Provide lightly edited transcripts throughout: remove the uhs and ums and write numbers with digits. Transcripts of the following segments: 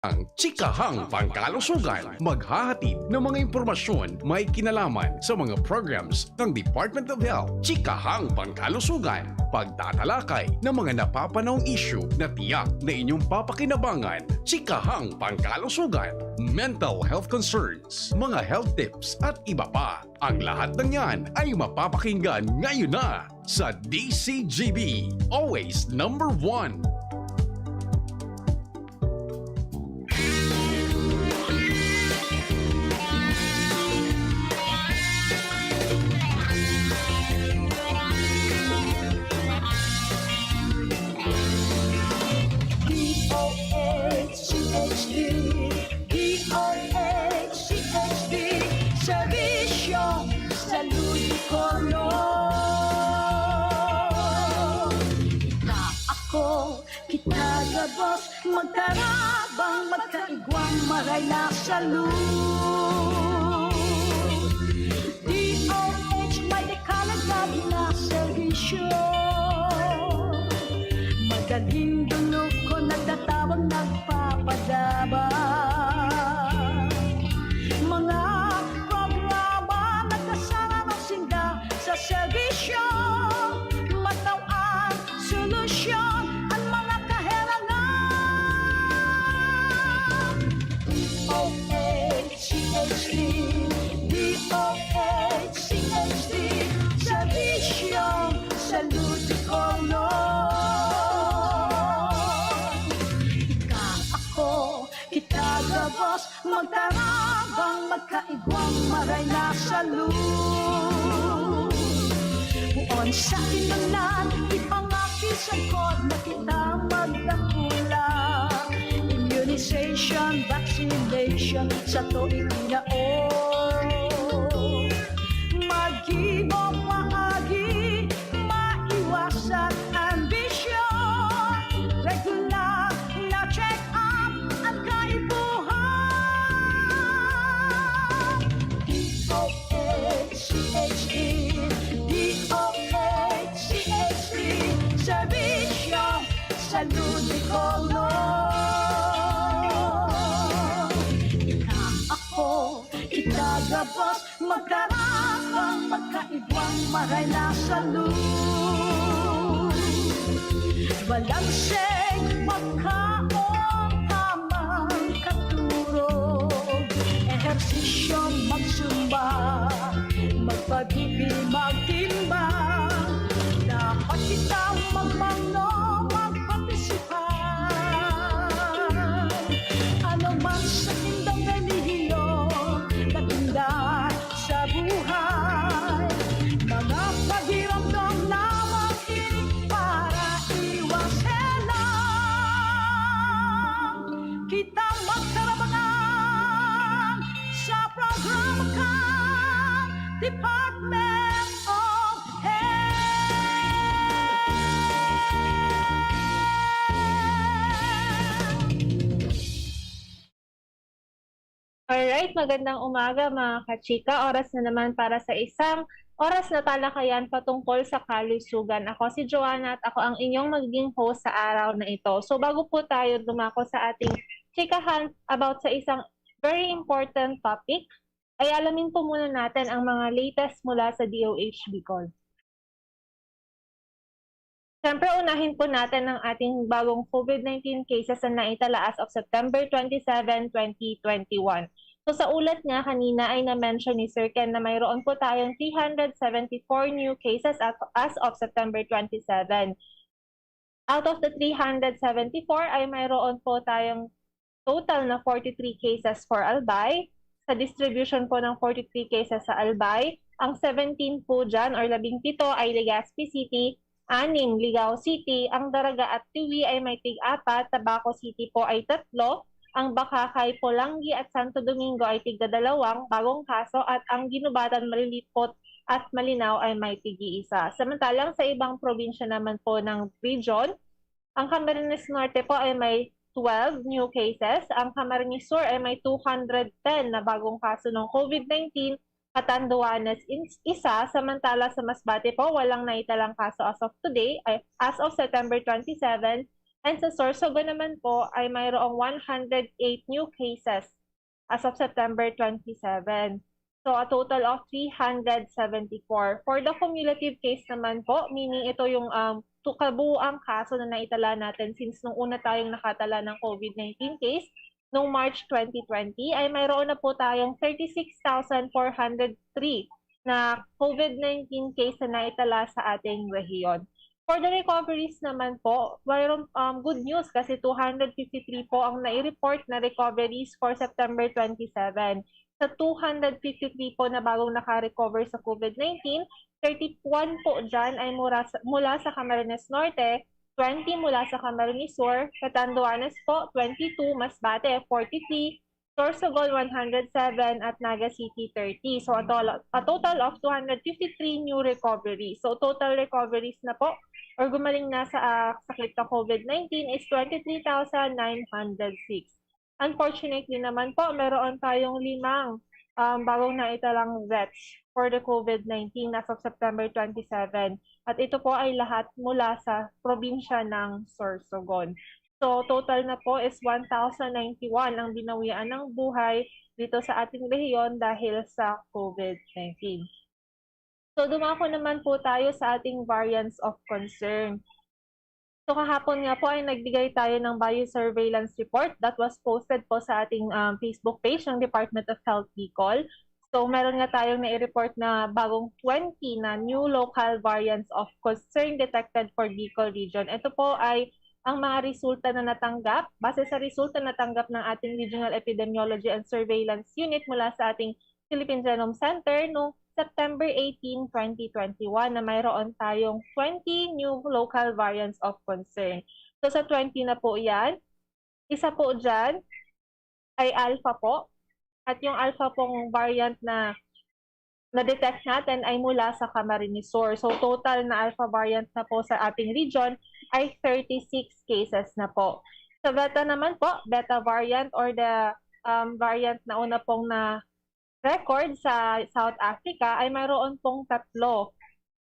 Ang Chikahang Pangkalusugan maghahatid ng mga impormasyon may kinalaman sa mga programs ng Department of Health. Chikahang Pangkalusugan, pagtatalakay ng mga napapanahong issue na tiyak na inyong papakinabangan. Chikahang Pangkalusugan, mental health concerns, mga health tips at iba pa. Ang lahat ng yan ay mapapakinggan ngayon na sa DCGB, always number one. Magkarabang, magkaigwang, maray na salud. DOH may dekalagad na servisyo. Magaling dulog ko nagtatawang nagpapadabang. Mga programa nagkasama sinda sa servisyo. Matawang solusyon ang mga DOHCHD, Servisyong Salud Colon. Ika ako, kita gabos, magtarabang, magkaigwang, maray na salud. Buon sa inunan, ipangakisan ko na kita magdakulang. Immunization, vaccination, sa tuwing inaon. Mag-ibang maagi, maiwasan ambisyon. Regular na check-up at kaibuhan. DOHCHD, DOHCHD, Servisyong Salud Colon. Gabos, magkarabang, magkaibang, maray na salud. Balanseng, magkaon, tamang katurog. Ehersisyong magsumba, magpagibig, magtimbang. Dapat kitang magmano, magpatisipan. Ano man sa tindang relihiyon, natinda sa buhay. Mga pahiramdam na makinig para iwasan. Kita magkarabangan sa programa ka, Department of Alright, magandang umaga mga kachika. Oras na naman para sa isang oras na talakayan patungkol sa kalusugan. Ako si Joanna at ako ang inyong magiging host sa araw na ito. So bago po tayo dumako sa ating chikahan about sa isang very important topic, ay alamin po muna natin ang mga latest mula sa DOH Bicol. Siyempre, unahin po natin ang ating bagong COVID-19 cases na naitala as of September 27, 2021. So sa ulat niya kanina ay na-mention ni Sir Ken na mayroon po tayong 374 new cases as of September 27. Out of the 374 ay mayroon po tayong total na 43 cases for Albay. Sa distribution po ng 43 cases sa Albay, ang 17 po dyan or 17 ay Legazpi City, 6 Ligao City, ang Daraga at Tiwi ay may tig-4, Tabaco City po ay 3, ang Bakakay, Polanggi at Santo Domingo ay tig-2, bagong kaso at ang Ginubatan, Malilipot at Malinaw ay may tig-1. Samantalang sa ibang probinsya naman po ng region, ang Camarines Norte po ay may 12 new cases, ang Camarines Sur ay may 210 na bagong kaso ng COVID-19, Catanduanes isa, samantala sa Masbate po walang naitalang kaso as of today, as of September 27, And sa Sorsogon naman po ay mayroong 108 new cases as of September 27. So a total of 374. For the cumulative case naman po, meaning ito yung kabuuang kaso na naitala natin since nung una tayong nakatala ng COVID-19 case, noong March 2020, ay mayroon na po tayong 36,403 na COVID-19 case na naitala sa ating rehiyon. For the recoveries naman po, mayroon good news kasi 253 po ang nai-report na recoveries for September 27. Sa 253 po na bagong naka-recover sa COVID-19, 31 po dyan ay mula sa Camarines Norte, 20 mula sa Camarines Sur, Catanduanes po, 22, Masbate, 43, Sorsogon 107 at Naga City 30. So a total of 253 new recoveries. So total recoveries na po or gumaling na sa sakit ng COVID-19 is 23,906. Unfortunately naman po, meron tayong 5 bagong naitalang deaths for the COVID-19 as of September 27. At ito po ay lahat mula sa probinsya ng Sorsogon. So total na po is 1,091 ang binawian ng buhay dito sa ating rehiyon dahil sa COVID-19. So dumako naman po tayo sa ating variants of concern. So kahapon nga po ay nagbigay tayo ng biosurveillance report that was posted po sa ating Facebook page ng Department of Health Bicol. So meron nga tayong nai-report na bagong 20 na new local variants of concern detected for Bicol region. Ito po ay ang mga resulta na natanggap base sa resulta na natanggap ng ating Regional Epidemiology and Surveillance Unit mula sa ating Philippine Genome Center noong September 18, 2021 na mayroon tayong 20 new local variants of concern. So sa 20 na po yan, isa po dyan ay alpha po. At yung alpha pong variant na na-detect natin ay mula sa Camarines Sur. So total na alpha variant na po sa ating region ay 36 cases na po. Sa beta naman po, beta variant or the variant na una pong na record sa South Africa ay mayroon pong 3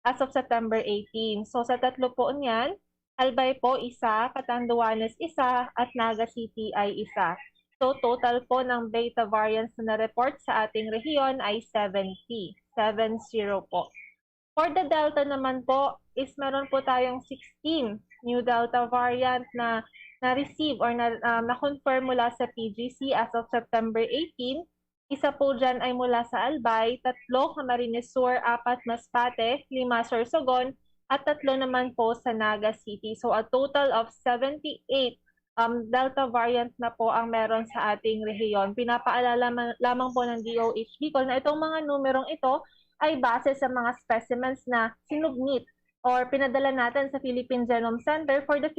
as of September 18. So sa 3 po niyan, Albay po isa, Catanduanes isa, at Naga City ay isa. So total po ng beta variants na na-report sa ating rehiyon ay 70 po. For the Delta naman po is meron po tayong 16 new Delta variant na na-receive or na-confirm mula sa PGC as of September 18. Isa po dyan ay mula sa Albay, 3 Camarines Sur, 4 Masbate, 5 Sorsogon, at 3 naman po sa Naga City. So a total of 78 Delta variant na po ang meron sa ating rehiyon. Pinapaalala lamang po ng DOH Bicol na itong mga numerong ito ay base sa mga specimens na sinubmit or pinadala natin sa Philippine Genome Center for the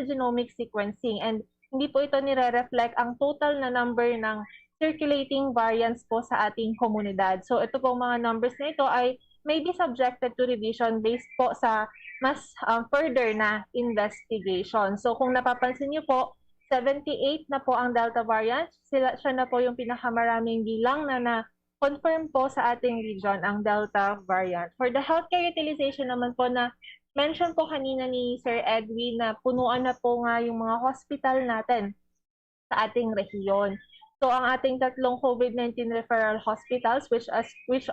genomic sequencing. And hindi po ito nire-reflect ang total na number ng circulating variants po sa ating komunidad. So ito pong mga numbers na ito ay may be subjected to revision based po sa mas further na investigation. So kung napapansin niyo po, 78 na po ang Delta variant. Siya na po yung pinakamaraming bilang na confirm po sa ating region ang Delta variant. For the healthcare utilization naman po na mention po kanina ni Sir Edwin na punuan na po nga yung mga hospital natin sa ating rehiyon. So ang ating 3 COVID-19 referral hospitals which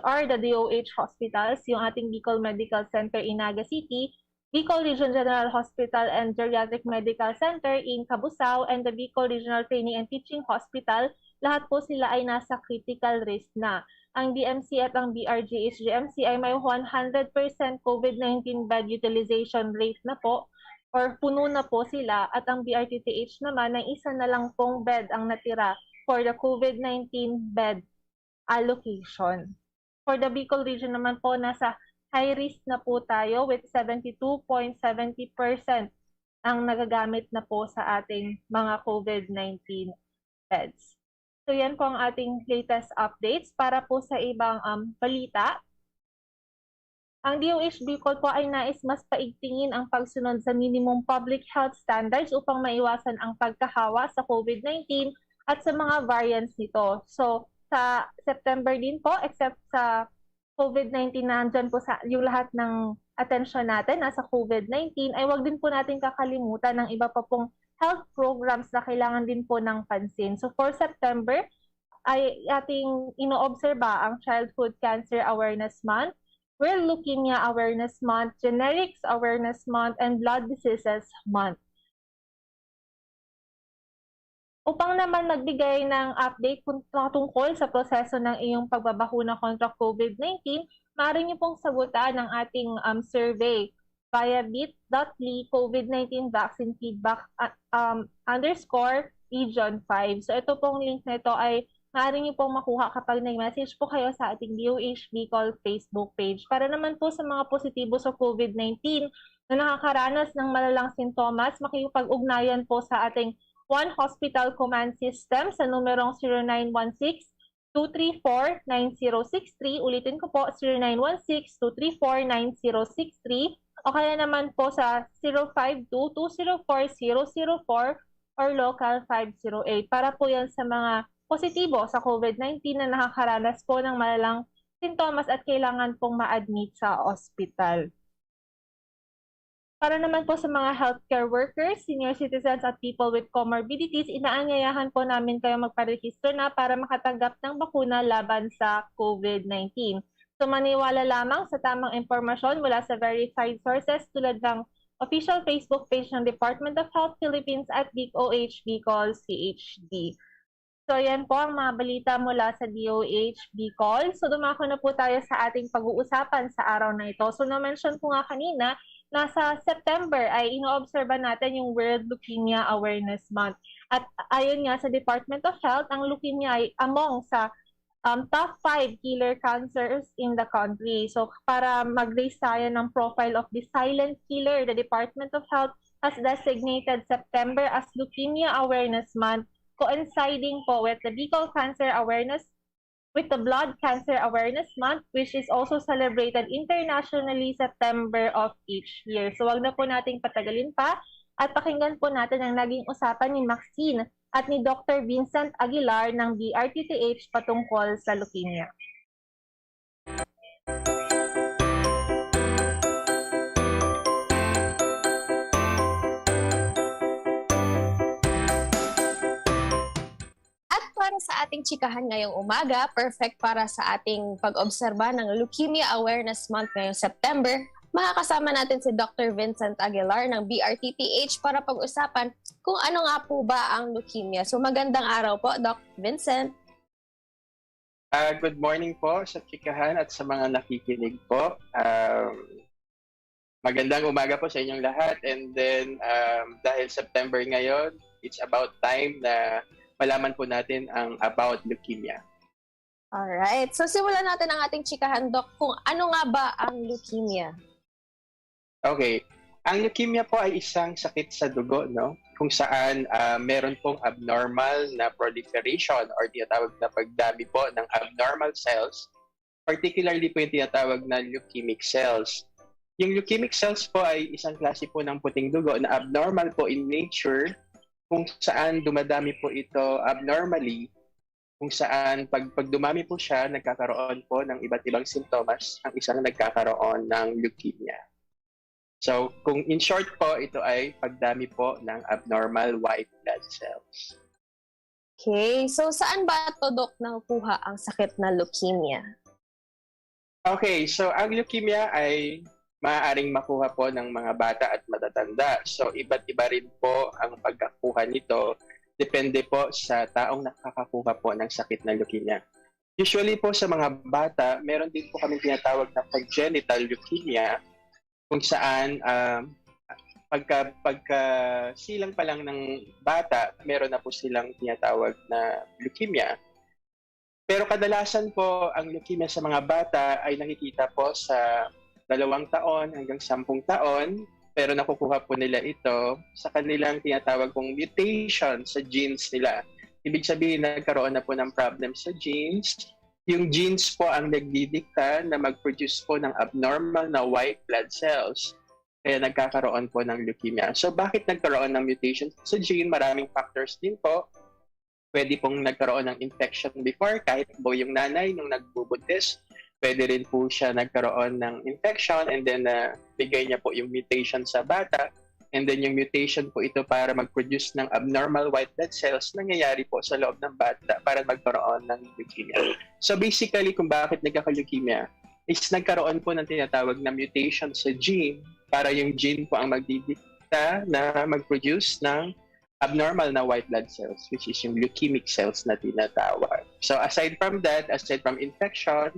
are the DOH hospitals, yung ating Bicol Medical Center in Naga City, Bicol Region General Hospital and Geriatric Medical Center in Cabusao, and the Bicol Regional Training and Teaching Hospital, lahat po sila ay nasa critical risk na. Ang DMC at ang BRGH-GMC ay may 100% COVID-19 bed utilization rate na po or puno na po sila, at ang BRTTH naman ay isa na lang pong bed ang natira for the COVID-19 bed allocation. For the Bicol region naman po, nasa high risk na po tayo with 72.70% ang nagagamit na po sa ating mga COVID-19 beds. So yan po ang ating latest updates. Para po sa ibang balita, ang DOH Bicol po ay nais mas paigtingin ang pagsunod sa minimum public health standards upang maiwasan ang pagkahawa sa COVID-19 at sa mga variants nito. So, sa September din po, except sa COVID-19 na andyan po sa yung lahat ng atensyon natin nasa COVID-19, ay wag din po natin kakalimutan ng iba pa pong health programs na kailangan din po ng pansin. So for September, ay ating inoobserba ang Childhood Cancer Awareness Month, World Leukemia Awareness Month, Generics Awareness Month, and Blood Diseases Month. Upang naman magbigay ng update tungkol sa proseso ng iyong pagbabakuna kontra COVID-19, maaari niyo pong sagutan ang ating survey via bit.ly COVID-19 vaccine feedback _region 5. So ito pong link na ito ay maaari niyo pong makuha kapag nag-message po kayo sa ating DOH Bicol Facebook page. Para naman po sa mga positibo sa COVID-19 na nakakaranas ng malalang sintomas, makikipag-ugnayan po sa ating One Hospital Command System sa numerong 0916-234-9063. Ulitin ko po, 0916-234-9063. O kaya naman po sa 052-204-004 or local 508. Para po yan sa mga positibo sa COVID-19 na nakakaranas po ng malalang sintomas at kailangan pong ma-admit sa ospital. Para naman po sa mga healthcare workers, senior citizens at people with comorbidities, inaanyayahan po namin kayo magparehistro na para makatanggap ng bakuna laban sa COVID-19. So maniwala lamang sa tamang impormasyon mula sa verified sources tulad ng official Facebook page ng Department of Health Philippines at DOH Bicol CHD. So yan po ang mga balita mula sa DOH Bicol. So dumako na po tayo sa ating pag-uusapan sa araw na ito. So na-mention ko nga kanina, nasa September ay inoobserba natin yung World Leukemia Awareness Month. At ayon nga sa Department of Health, ang leukemia ay among sa top 5 killer cancers in the country. So para mag-raise tayo ng profile of the silent killer, the Department of Health has designated September as Leukemia Awareness Month, coinciding po with the Bicol Cancer Awareness with the Blood Cancer Awareness Month, which is also celebrated internationally September of each year. So wag na po nating patagalin pa at pakinggan po natin ang naging usapan ni Maxine at ni Dr. Vincent Aguilar ng BRTTH patungkol sa leukemia. Para sa ating chikahan ngayong umaga, perfect para sa ating pag-obserba ng Leukemia Awareness Month ngayong September, makakasama natin si Dr. Vincent Aguilar ng BRTTH para pag-usapan kung ano nga po ba ang leukemia. So magandang araw po, Dr. Vincent. Good morning po sa chikahan at sa mga nakikinig po. Magandang umaga po sa inyong lahat. And then, dahil September ngayon, it's about time na malaman po natin ang about leukemia. Alright. So simulan natin ang ating chikahan, Doc, kung ano nga ba ang leukemia? Okay. Ang leukemia po ay isang sakit sa dugo, no? Kung saan meron pong abnormal na proliferation or tinatawag na pagdami po ng abnormal cells, particularly po yung tinatawag na leukemic cells. Yung leukemic cells po ay isang klase po ng puting dugo na abnormal po in nature, kung saan dumadami po ito abnormally, kung saan pag dumami po siya, nagkakaroon po ng iba't ibang sintomas ang isang nagkakaroon ng leukemia. So, kung in short po, ito ay pagdami po ng abnormal white blood cells. Okay, so saan ba ito, Doc, nakukuha ang sakit na leukemia? Okay, so ang leukemia ay maaaring makuha po ng mga bata at matatanda. So, iba't iba rin po ang pagkakuha nito. Depende po sa taong nakakakuha po ng sakit na leukemia. Usually po sa mga bata, meron din po kami tinatawag na congenital leukemia, kung saan pagka silang pa lang ng bata, meron na po silang tinatawag na leukemia. Pero kadalasan po, ang leukemia sa mga bata ay nakikita po sa 2 taon hanggang 10 taon, pero nakukuha po nila ito sa kanilang tinatawag kong mutation sa genes nila. Ibig sabihin, nagkaroon na po ng problem sa genes. Yung genes po ang nagdidikta na mag-produce po ng abnormal na white blood cells. Kaya nagkakaroon po ng leukemia. So bakit nagkaroon ng mutation sa gene? Maraming factors din po. Pwede pong nagkaroon ng infection before, kahit po yung nanay nung nagbubuntis, pwede rin po siya nagkaroon ng infection and then bigay niya po yung mutation sa bata. And then yung mutation po ito para mag-produce ng abnormal white blood cells nangyayari po sa loob ng bata para magkaroon ng leukemia. So basically, kung bakit nagkaka-leukemia is nagkaroon po ng tinatawag na mutation sa gene para yung gene po ang magdidikta na mag-produce ng abnormal na white blood cells, which is yung leukemic cells na tinatawag. So aside from that, aside from infection,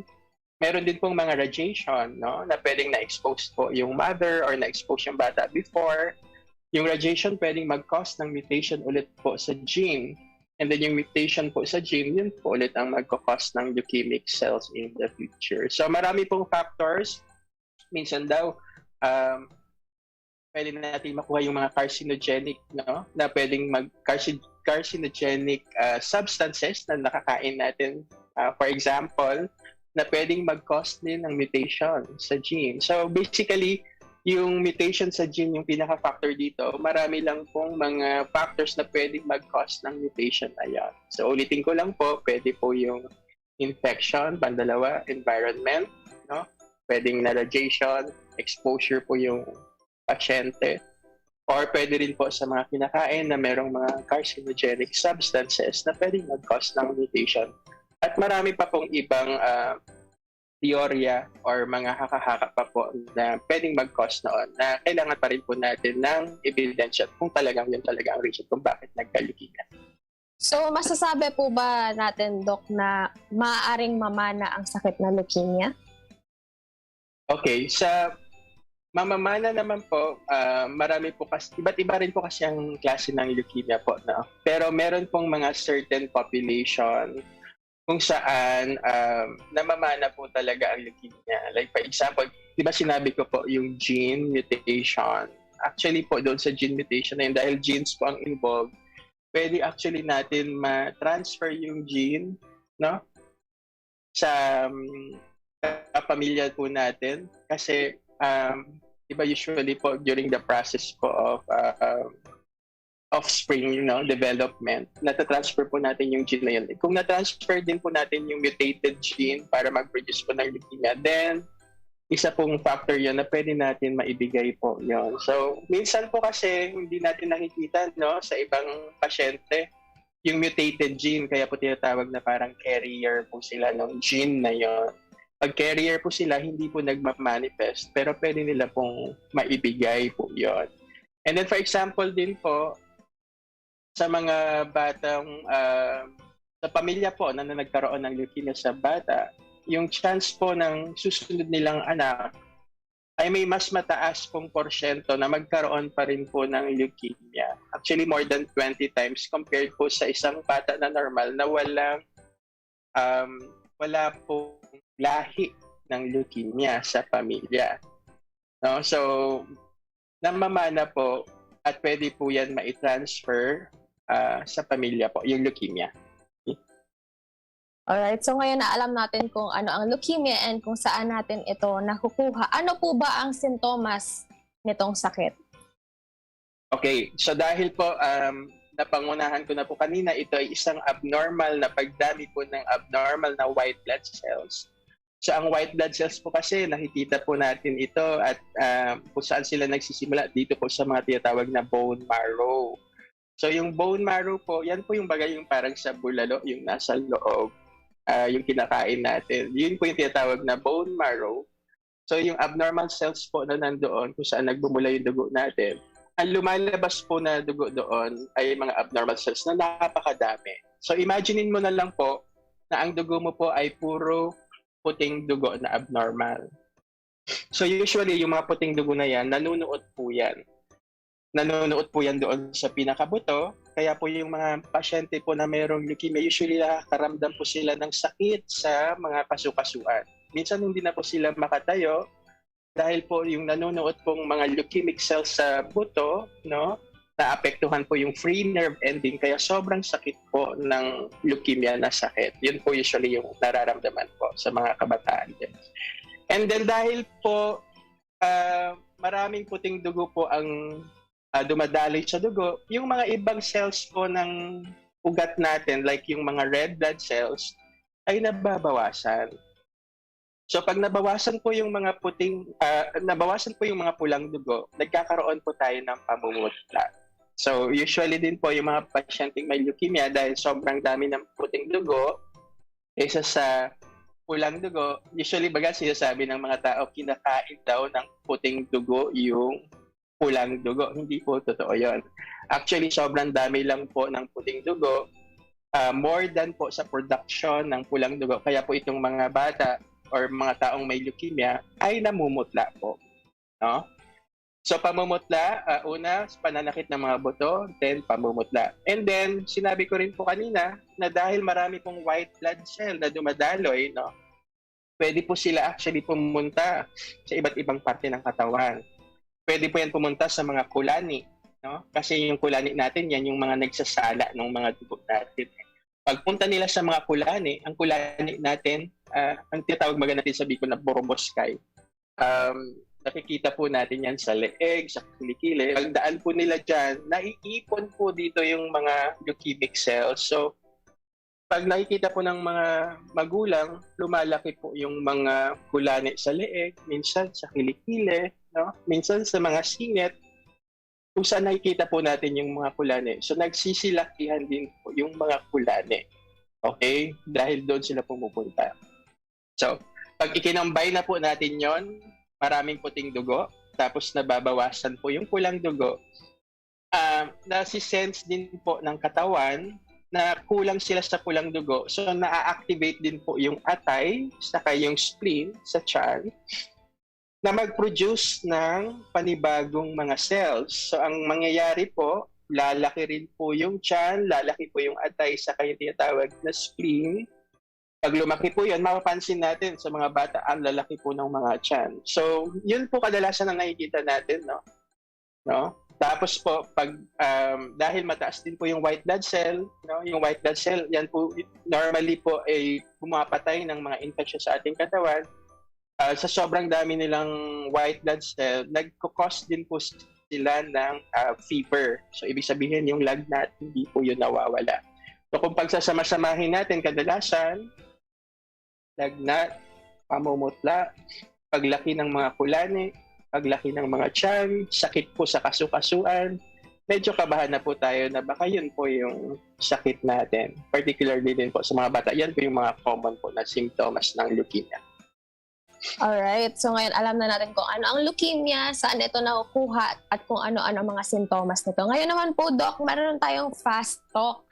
meron din pong mga radiation, no, na pwedeng na-expose po yung mother or na-expose yung bata before. Yung radiation pwedeng mag-cause ng mutation ulit po sa gene. And then yung mutation po sa gene, yun po ulit ang mag-cause ng leukemic cells in the future. So marami pong factors. Minsan daw, pwede natin makuha yung mga carcinogenic, no, na pwedeng carcinogenic substances na nakakain natin. For example, na pwedeng mag-cause din ng mutation sa gene. So basically, yung mutation sa gene, yung pinaka-factor dito, marami lang pong mga factors na pwedeng mag-cause ng mutation na yan. So ulitin ko lang po, pwede po yung infection, pandalawa, environment, no? Pwedeng na radiation, exposure po yung pasyente, or pwede rin po sa mga kinakain na merong mga carcinogenic substances na pwedeng mag-cause ng mutation. At marami pa pong ibang teorya or mga haka-haka pa po na pwedeng mag-cause noon na kailangan pa rin po natin ng ebidensya kung talagang yun talaga ang reason kung bakit nagka-leukemia. So, masasabi po ba natin, Doc, na maaaring mamana ang sakit na leukemia? Okay, sa mamamana naman po, marami po kasi, iba't iba rin po kasi ang klase ng leukemia po. No? Pero meron pong mga certain population kung saan namamana po talaga ang leukemia. Like for example, di ba sinabi ko po yung gene mutation. Actually po doon sa gene mutation na yun, dahil genes po ang involved, pwede actually natin ma-transfer yung gene, no, sa pamilya po natin. Kasi di ba usually po during the process po of offspring, you know, development, natatransfer po natin yung gene na yun. Kung natransfer din po natin yung mutated gene para mag-produce po ng leukemia, then isa pong factor yun na pwede natin maibigay po yun. So, minsan po kasi hindi natin nakikita, no, sa ibang pasyente, yung mutated gene, kaya po tinatawag na parang carrier po sila ng gene na yun. Pag carrier po sila, hindi po nagma-manifest, pero pwede nila pong maibigay po yun. And then for example din po, sa mga batang, sa pamilya po na nagkaroon ng leukemia sa bata, yung chance po ng susunod nilang anak ay may mas mataas pong porsyento na magkaroon pa rin po ng leukemia. Actually, more than 20 times compared po sa isang bata na normal na wala po lahi ng leukemia sa pamilya. No? So, namamana po at pwede po yan ma-transfer sa pamilya po, yung leukemia. Alright, so ngayon na alam natin kung ano ang leukemia and kung saan natin ito nakukuha. Ano po ba ang sintomas nitong sakit? Okay, so dahil po napangunahan ko na po kanina, ito ay isang abnormal na pagdami po ng abnormal na white blood cells. So ang white blood cells po kasi, nakikita po natin ito at kung saan sila nagsisimula dito po sa mga tinatawag na bone marrow. So yung bone marrow po, yan po yung bagay yung parang sa bulalo, yung nasa loob, yung kinakain natin. Yun po yung tinatawag na bone marrow. So yung abnormal cells po na nandoon kung saan nagbumula yung dugo natin, ang lumalabas po na dugo doon ay mga abnormal cells na napakadami. So imaginein mo na lang po na ang dugo mo po ay puro puting dugo na abnormal. So usually yung mga puting dugo na yan, nanunuot po yan. Nanunuot po yan doon sa pinakabuto. Kaya po yung mga pasyente po na mayroong leukemia, usually nakakaramdam po sila ng sakit sa mga kasukasuan. Minsan hindi na po sila makatayo dahil po yung nanunuot pong mga leukemic cells sa buto, no, naapektuhan po yung free nerve ending kaya sobrang sakit po ng leukemia na sakit. Yun po usually yung nararamdaman po sa mga kabataan din. And then dahil po maraming puting dugo po ang dumadaloy sa dugo, yung mga ibang cells po ng ugat natin, like yung mga red blood cells, ay nababawasan. So pag nabawasan po yung mga pulang dugo, nagkakaroon po tayo ng pamumutla. So usually din po yung mga pasyenteng may leukemia dahil sobrang dami ng puting dugo, isa sa pulang dugo, usually baga sinasabi ng mga tao, kinakain daw ng puting dugo yung pulang dugo. Hindi po totoo yun. Actually, sobrang dami lang po ng puting dugo, more than po sa production ng pulang dugo. Kaya po itong mga bata or mga taong may leukemia ay namumutla po. No? So pamumutla, una, pananakit ng mga buto, then pamumutla. And then, sinabi ko rin po kanina na dahil marami pong white blood cell na dumadaloy, no, pwede po sila actually pumunta sa iba't ibang parte ng katawan. Pwede po yan pumunta sa mga kulani. No? Kasi yung kulani natin, yan yung mga nagsasala ng mga dugo natin. Pagpunta nila sa mga kulani, ang kulani natin, ang tinatawag natin sa Bicol na boroboskay. Nakikita po natin yan sa leeg, sa kilikili. Pagdaan po nila dyan, naiipon po dito yung mga leukemic cells. So, pag nakikita po ng mga magulang, lumalaki po yung mga kulani sa leeg, minsan sa kilikili, no? Minsan sa mga singit, kung saan nakikita po natin yung mga kulani. So, nagsisilakihan din po yung mga kulani. Okay? Dahil doon sila pumupunta. So, pag ikinambay na po natin yon, maraming puting dugo, tapos nababawasan po yung pulang dugo, nasi-sense din po ng katawan na kulang sila sa pulang dugo. So, na-activate din po yung atay, saka yung spleen sa tiyan, na mag-produce ng panibagong mga cells. So, ang mangyayari po, lalaki rin po yung tiyan, lalaki po yung atay, saka yung tinatawag na spleen. Pag lumaki po yun, mapapansin natin sa mga bata, ang lalaki po ng mga tiyan. So, yun po kadalasan ang nakikita natin, no? Tapos po, pag dahil mataas din po yung white blood cell, no? Yung white blood cell, yan po normally po ay pumapatay ng mga infection sa ating katawan. Sa sobrang dami nilang white blood cell, nagko-cause din po sila ng fever. So, ibig sabihin, yung lagnat, hindi po yun nawawala. So, kung pagsasama-samahin natin kadalasan, lagnat, pamumutla, paglaki ng mga kulani, paglaki ng mga tiyan, sakit po sa kasukasuan, medyo kabahan na po tayo na baka yun po yung sakit natin. Particularly din po sa mga bata. Yan po yung mga common po na symptoms ng leukemia. Alright, so ngayon alam na natin kung ano ang leukemia, saan ito nakukuha, at kung ano-ano mga sintomas nito. Ngayon naman po, Doc, meron tayong fast talk.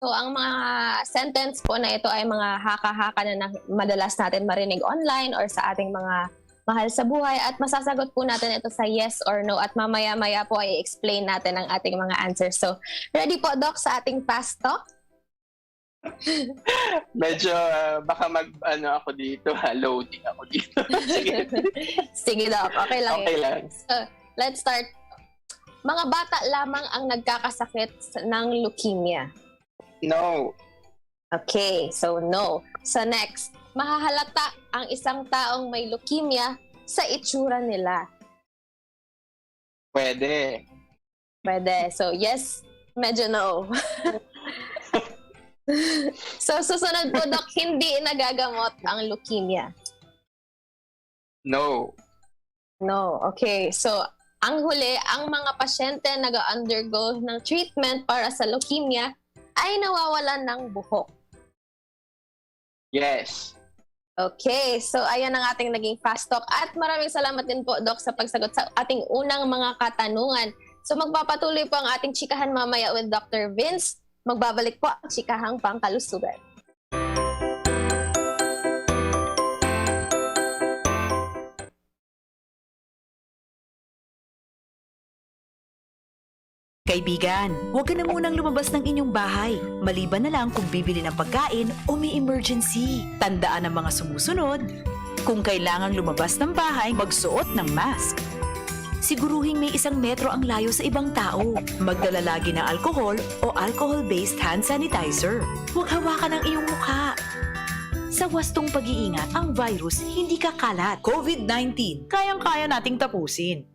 So, ang mga sentence po na ito ay mga haka-haka na madalas natin marinig online or sa ating mga mahal sa buhay, at masasagot po natin ito sa yes or no, at mamaya-maya po ay explain natin ang ating mga answers. So, ready po, Doc, sa ating fast talk? Medyo baka ako dito, loading ako dito. Sige. Sige, Doc. Okay lang. Okay lang. So, let's start. Mga bata lamang ang nagkakasakit ng leukemia. No. Okay, so no. So next, mahahalata ang isang taong may leukemia sa itsura nila. Pwede. Pwede. So yes, medyo no. So susunod po, Doc, hindi nagagamot ang leukemia. No. No. Okay, so ang huli, ang mga pasyente nag-undergo ng treatment para sa leukemia ay nawawalan ng buhok. Yes. Okay, so ayan ang ating naging fast talk, at maraming salamat din po, Doc, sa pagsagot sa ating unang mga katanungan. So magpapatuloy po ang ating chikahan mamaya with Dr. Vince. Magbabalik po ang chikahang pangkalusugan. Kaibigan, huwag ka na munang lumabas ng inyong bahay. Maliban na lang kung bibili ng pagkain o may emergency. Tandaan ang mga sumusunod. Kung kailangang lumabas ng bahay, magsuot ng mask. Siguruhing may 1 metro ang layo sa ibang tao. Magdala lagi ng alcohol o alcohol-based hand sanitizer. Huwag hawakan ang iyong mukha. Sa wastong pag-iingat, ang virus hindi kakalat. COVID-19, kayang-kaya nating tapusin.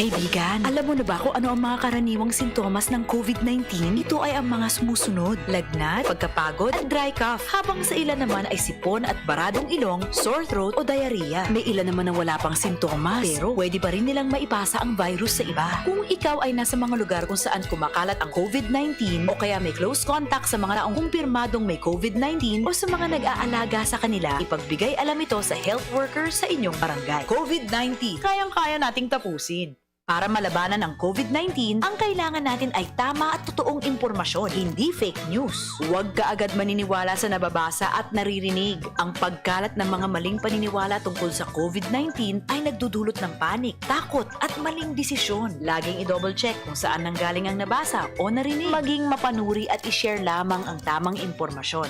Kaibigan, alam mo na ba kung ano ang mga karaniwang sintomas ng COVID-19? Ito ay ang mga sumusunod: lagnat, pagkapagod, at dry cough. Habang sa ilan naman ay sipon at baradong ilong, sore throat o diarrhea. May ilan naman na wala pang sintomas, pero pwede pa rin nilang maipasa ang virus sa iba. Kung ikaw ay nasa mga lugar kung saan kumakalat ang COVID-19 o kaya may close contact sa mga taong kumpirmadong may COVID-19 o sa mga nag-aalaga sa kanila, ipagbigay alam ito sa health workers sa inyong barangay. COVID-19, kayang-kaya nating tapusin. Para malabanan ang COVID-19, ang kailangan natin ay tama at totoong impormasyon, hindi fake news. Huwag kaagad maniniwala sa nababasa at naririnig. Ang pagkalat ng mga maling paniniwala tungkol sa COVID-19 ay nagdudulot ng panik, takot at maling desisyon. Laging i-double check kung saan nanggaling ang nabasa o narinig. Maging mapanuri at i-share lamang ang tamang impormasyon.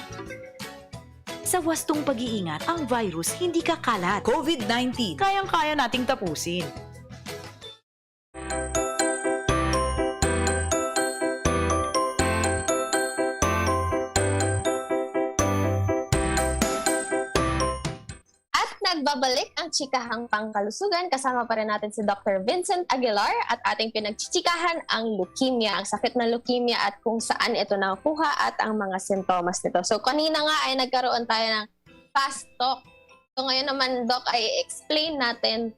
Sa wastong pag-iingat, ang virus hindi kakalat. COVID-19, kayang-kaya nating tapusin. Nagbabalik ang Chikahang Pangkalusugan. Kasama pa rin natin si Dr. Vincent Aguilar at ating pinagchichikahan ang leukemia, ang sakit ng leukemia at kung saan ito nakuha at ang mga sintomas nito. So kanina nga ay nagkaroon tayo ng fast talk. So ngayon naman, Doc, ay explain natin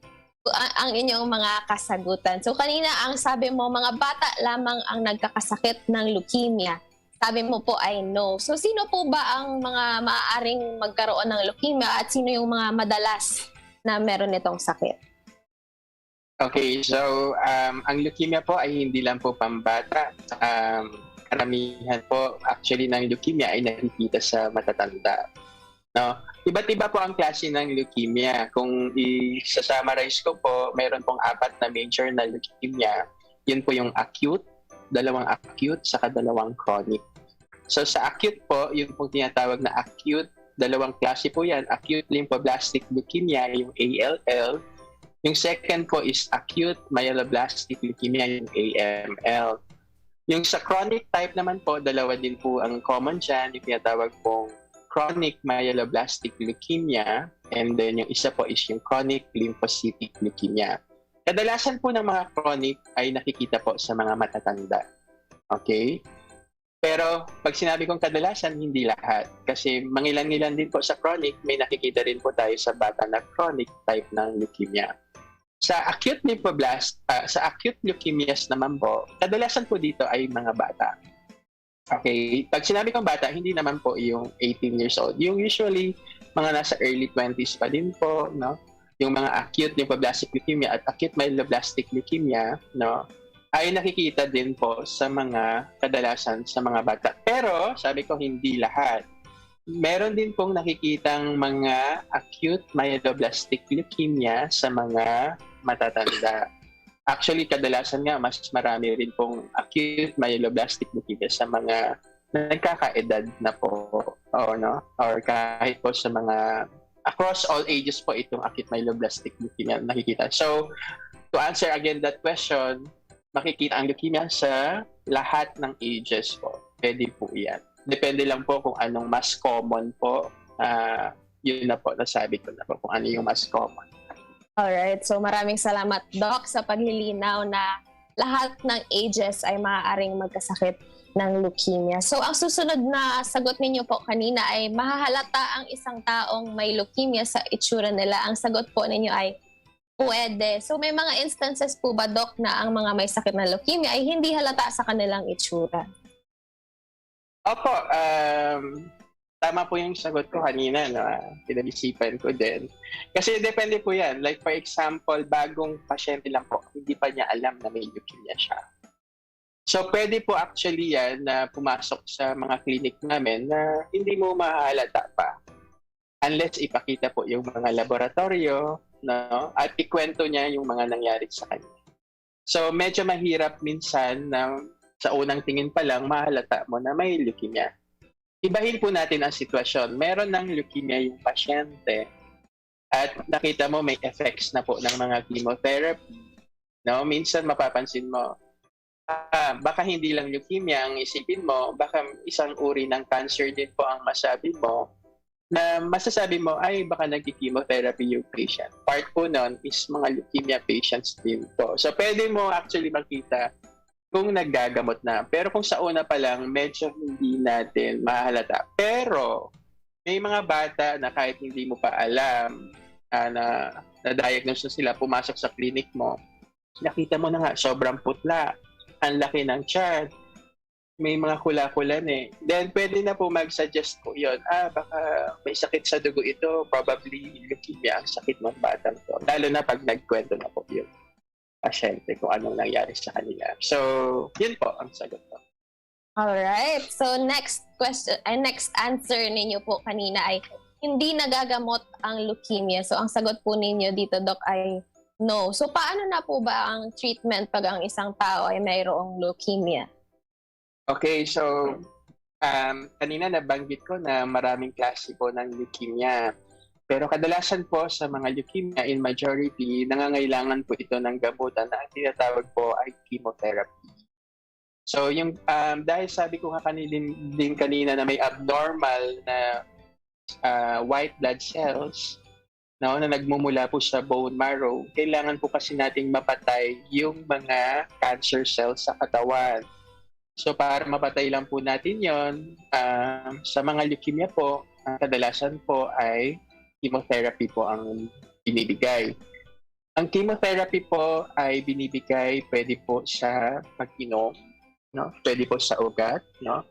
ang inyong mga kasagutan. So kanina ang sabi mo, mga bata lamang ang nagkakasakit ng leukemia. Sabi mo po ay no. So sino po ba ang mga maaaring magkaroon ng leukemia at sino yung mga madalas na meron nitong sakit? Okay, so ang leukemia po ay hindi lang po pambata. Karamihan po actually ng leukemia ay nakikita sa matatanda. No? Iba't iba po ang klase ng leukemia. Kung i-summarize ko po, meron pong 4 na major na leukemia. Yun po yung acute, 2 acute, saka 2 chronic. So sa acute po, yung pong tinatawag na acute, 2 klase po yan. Acute lymphoblastic leukemia, yung ALL. Yung second po is acute myeloblastic leukemia, yung AML. Yung sa chronic type naman po, 2 din po ang common dyan. Yung tinatawag pong chronic myeloblastic leukemia, and then yung isa po is yung chronic lymphocytic leukemia. Kadalasan po ng mga chronic ay nakikita po sa mga matatanda. Okay? Pero pag sinabi kong kadalasan, hindi lahat. Kasi mangilan-ngilan din po sa chronic, may nakikita rin po tayo sa bata na chronic type ng leukemia. Sa acute sa acute leukemias naman po, kadalasan po dito ay mga bata. Okay, pag sinabi kong bata, hindi naman po yung 18 years old. Yung usually, mga nasa early 20s pa din po, no? Yung mga acute lymphoblastic leukemia at acute myeloblastic leukemia, no? Ay nakikita din po sa mga kadalasan sa mga bata. Pero, sabi ko, hindi lahat. Meron din pong nakikitang mga acute myeloblastic leukemia sa mga matatanda. Actually, kadalasan nga, mas marami rin pong acute myeloblastic leukemia sa mga nagkakaedad na po. No? Or kahit po sa mga, across all ages po itong acute myeloblastic leukemia nakikita. So, to answer again that question, makikita ang leukemia sa lahat ng ages po. Pwede po yan. Depende lang po kung anong mas common po. Yun na po, nasabi ko na po kung ano yung mas common. Alright, so maraming salamat, Doc, sa paglilinaw na lahat ng ages ay maaaring magkasakit ng leukemia. So ang susunod na sagot ninyo po kanina ay mahahalata ang isang taong may leukemia sa itsura nila. Ang sagot po ninyo ay pwede. So may mga instances po ba, Doc, na ang mga may sakit na leukemia ay hindi halata sa kanilang itsura? Opo, tama po yung sagot ko kanina, no? Pinag-isipan ko din. Kasi depende po yan. Like for example, bagong pasyente lang po, hindi pa niya alam na may leukemia siya. So pwede po actually yan na pumasok sa mga clinic namin na hindi mo mahalata pa. Unless ipakita po yung mga laboratorio, no? At ikwento niya yung mga nangyari sa kanya. So medyo mahirap minsan na sa unang tingin pa lang mahalata mo na may leukemia. Ibahin po natin ang sitwasyon. Meron ng leukemia yung pasyente at nakita mo may effects na po ng mga chemotherapy. No? Minsan mapapansin mo, baka hindi lang leukemia ang isipin mo, baka isang uri ng cancer din po ang masabi mo na masasabi mo, ay baka nag-chemotherapy yung patient. Part po nun is mga leukemia patients din to. So pwede mo actually makita kung naggagamot na. Pero kung sa una pa lang, medyo hindi natin mahalata. Pero may mga bata na kahit hindi mo pa alam na na-diagnose na sila, pumasok sa clinic mo, nakita mo na nga, sobrang putla, ang laki ng tiyan, may mga kula-kulan eh. Then, pwede na po mag-suggest po yun. Baka may sakit sa dugo ito, probably leukemia ang sakit ng batang to. Lalo na pag nagkwento na po yun pasyente kung anong nangyari sa kanila. So, yun po ang sagot ko. Alright. So, next question, next answer ninyo po kanina ay hindi nagagamot ang leukemia. So, ang sagot po ninyo dito, Doc, ay no. So, paano na po ba ang treatment pag ang isang tao ay mayroong leukemia? Okay, so kanina nabanggit ko na maraming klase po ng leukemia. Pero kadalasan po sa mga leukemia, in majority, nangangailangan po ito ng gamutan na ang tinatawag po ay chemotherapy. So yung dahil sabi ko nga din kanina na may abnormal na white blood cells no, na nagmumula po sa bone marrow, kailangan po kasi nating mapatay yung mga cancer cells sa katawan. So para mapatay lang po natin yon, sa mga leukemia po, kadalasan po ay chemotherapy po ang binibigay. Ang chemotherapy po ay binibigay pwede po sa pag-inom, no? Pwede po sa ugat, no?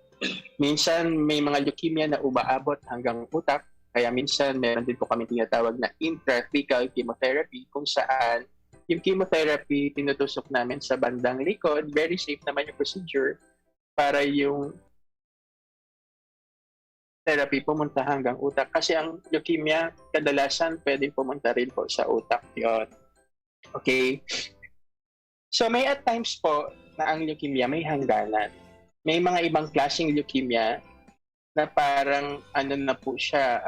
Minsan may mga leukemia na umaabot hanggang utak, kaya minsan meron din po kami tinatawag na intrathecal chemotherapy kung saan yung chemotherapy tinutusok namin sa bandang likod, very safe naman yung procedure para yung therapy pumunta hanggang utak. Kasi ang leukemia, kadalasan pwedeng pumunta rin po sa utak yon. Okay? So may at times po na ang leukemia may hangganan. May mga ibang klaseng leukemia na parang ano na po siya,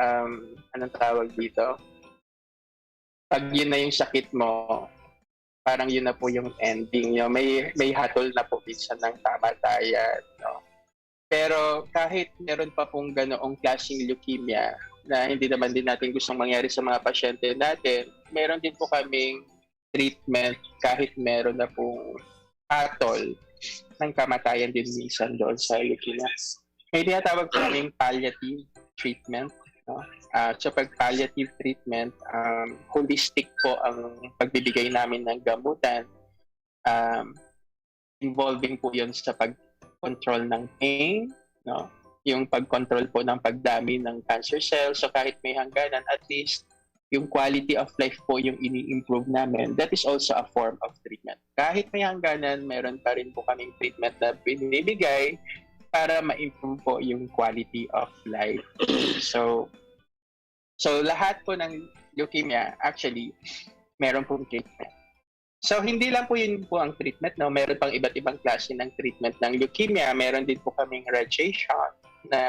anong tawag dito? Pag yun na yung sakit mo, parang yun na po yung ending. You know? May hatol na po minsan ng kamatayan. No? Pero kahit meron pa pong ganoong klaseng leukemia na hindi naman din natin gustong mangyari sa mga pasyente natin, meron din po kaming treatment kahit meron na pong hatol ng kamatayan din minsan doon sa leukemia. May tinatawag po kaming palliative treatment. No? So pag palliative treatment, holistic po ang pagbibigay namin ng gamutan. Involving po yun sa pag-control ng pain, no? Yung pag-control po ng pagdami ng cancer cells. So kahit may hangganan, at least yung quality of life po yung ini-improve namin. That is also a form of treatment. Kahit may hangganan, meron pa rin po kaming treatment na binibigay para ma-improve po yung quality of life. So lahat po ng leukemia, actually, meron pong treatment. So, hindi lang po yun po ang treatment. No? Meron pang iba't ibang klase ng treatment ng leukemia. Meron din po kaming radiation na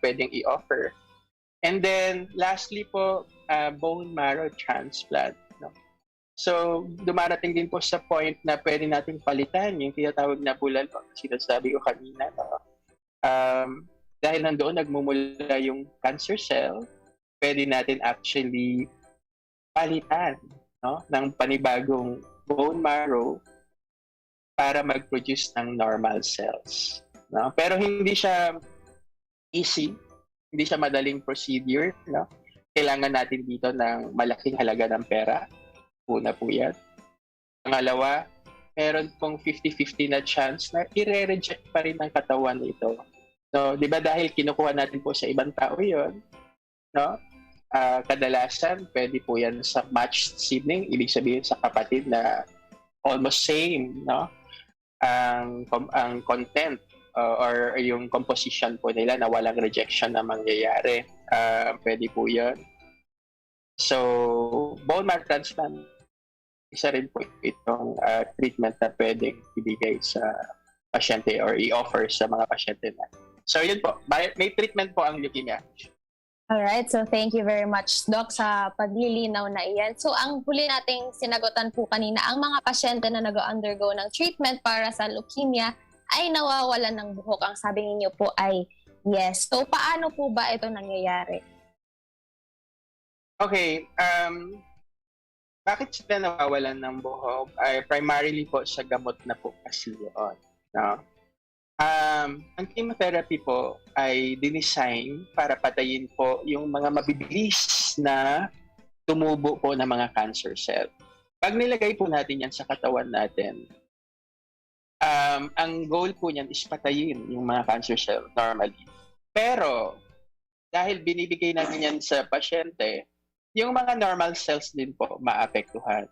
pwedeng i-offer. And then, lastly po, bone marrow transplant. No? So, dumarating din po sa point na pwede natin palitan yung tinatawag na bulal. No? Sinasabi ko kanina. No? Dahil nandoon nagmumula yung cancer cell, pwede natin actually palitan, no, ng panibagong bone marrow para mag-produce ng normal cells. No? Pero hindi siya easy, hindi siya madaling procedure. No? Kailangan natin dito ng malaking halaga ng pera. Una po yan. Pangalawa, meron pong 50-50 na chance na i-reject pa rin ng katawan nito. So, di ba dahil kinukuha natin po sa ibang tao yon, no? Kadalasan, pwede po yan sa matched sibling, ibig sabihin sa kapatid na almost same, no? Ang content or yung composition po nila na walang rejection na mangyayari. Pwede po yan. So, bone marrow transplant, isa rin po itong treatment na pwedeng ibigay sa pasyente or i-offer sa mga pasyente na. So, yun po. May treatment po ang leukemia. Alright, so thank you very much, Doc, sa paglilinaw na iyan. So ang huli nating sinagutan po kanina, ang mga pasyente na nag-undergo ng treatment para sa leukemia ay nawawalan ng buhok. Ang sabi niyo po ay yes. So paano po ba ito nangyayari? Okay, bakit sila nawawalan ng buhok ay primarily po sa gamot na po kasi yun. No? Ang chemotherapy po ay dinesign para patayin po yung mga mabibilis na tumubo po ng mga cancer cell. Pag nilagay po natin yan sa katawan natin, ang goal po niyan is patayin yung mga cancer cell normally. Pero dahil binibigay natin yan sa pasyente, yung mga normal cells din po maapektuhan.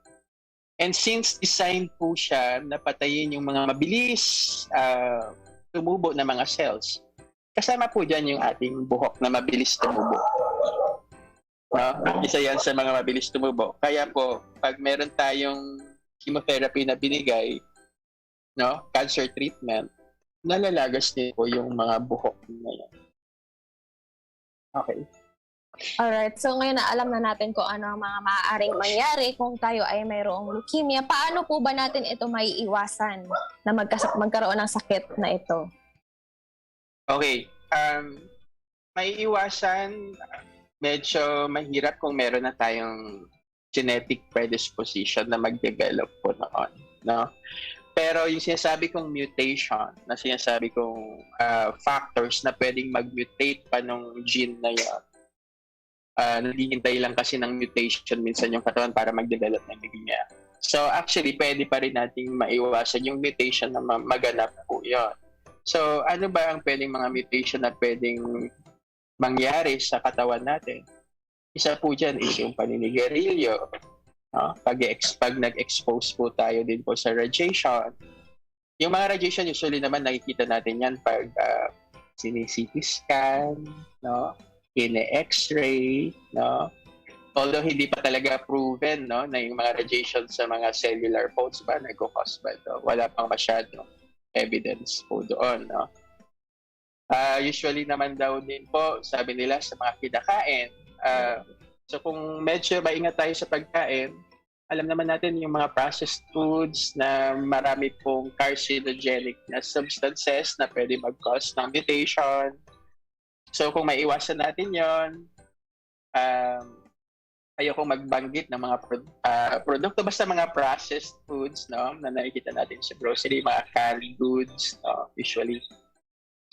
And since designed po siya na patayin yung mga mabilis tumubo na mga cells, kasama po dyan yung ating buhok na mabilis tumubo. Isa yan sa mga mabilis tumubo. Kaya po, pag meron tayong chemotherapy na binigay, cancer treatment, nalalagas din po yung mga buhok na yan. Okay. Alright, so ngayon na alam na natin kung ano ang mga maaaring mangyari kung tayo ay mayroong leukemia. Paano po ba natin ito maiiwasan na magkaroon ng sakit na ito? Okay. Maiiwasan, medyo mahirap kung meron na tayong genetic predisposition na mag-develop po noon. No? Pero yung sinasabi kong mutation, na sinasabi kong factors na pwedeng mag-mutate pa nung gene na yun, naghihintay lang kasi ng mutation minsan yung katawan para mag-develop ng leukemia. So actually, pwede pa rin nating maiwasan yung mutation na maganap po yun. So ano ba ang pwedeng mga mutation na pwedeng mangyari sa katawan natin? Isa po dyan is yung paninigarilyo. Pag nag-expose po tayo din po sa radiation. Yung mga radiation, usually naman nakikita natin yan pag CT scan, X-ray, although hindi pa talaga proven na yung mga radiation sa mga cellular folds ba nagko-cause ba ito. Wala pang masyadong evidence po doon. Usually naman daw din po, sabi nila sa mga kinakain, so kung medyo maingat tayo sa pagkain, alam naman natin yung mga processed foods na marami pong carcinogenic na substances na pwede mag-cause ng mutation. So kung maiwasan natin yon, ayokong magbanggit ng mga produkto, basta mga processed foods na nakikita natin sa grocery, mga canned goods usually.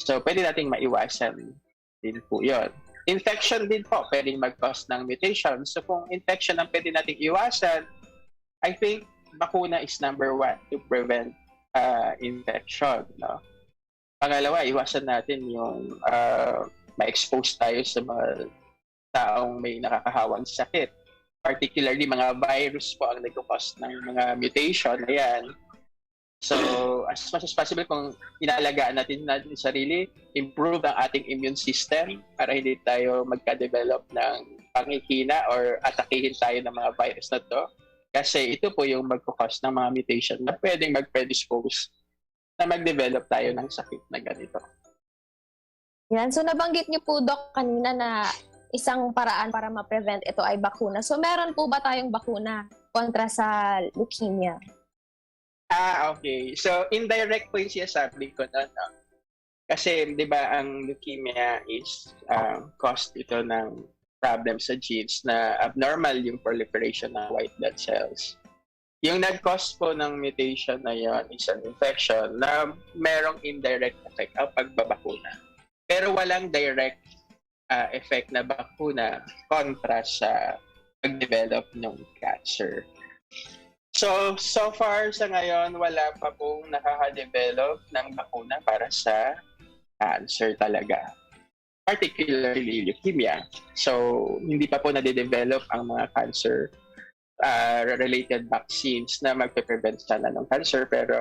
So pwede nating maiwasan din po yon. Infection din po pwedeng mag-cause ng mutation. So kung infection ang pwede nating iwasan, I think bakuna is number 1 to prevent infection. Pangalawa, iwasan natin yung ma-expose tayo sa mga taong may nakakahawang sakit. Particularly, mga virus po ang nag-cause ng mga mutation. Ayan. So, as much as possible, kung inaalagaan natin yung sarili, improve ang ating immune system para hindi tayo magka-develop ng pangihina or atakihin tayo ng mga virus na to. Kasi ito po yung mag-cause ng mga mutation na pwedeng mag-predispose na mag-develop tayo ng sakit na ganito. Yan. So nabanggit niyo po, Doc, kanina na isang paraan para ma-prevent ito ay bakuna. So meron po ba tayong bakuna kontra sa leukemia? Okay. So indirect po yung sinasabi ko na. Kasi di ba ang leukemia is caused ito ng problem sa genes na abnormal yung proliferation ng white blood cells. Yung nag-cause po ng mutation na yun is an infection na merong indirect effect ang pagbabakuna. Pero walang direct effect na bakuna kontra sa pag-develop ng cancer. So far sa ngayon, wala pa pong nakaka-develop ng bakuna para sa cancer talaga. Particularly leukemia. So, hindi pa po nade-develop ang mga cancer-related vaccines na magpe-prevent sana ng cancer, pero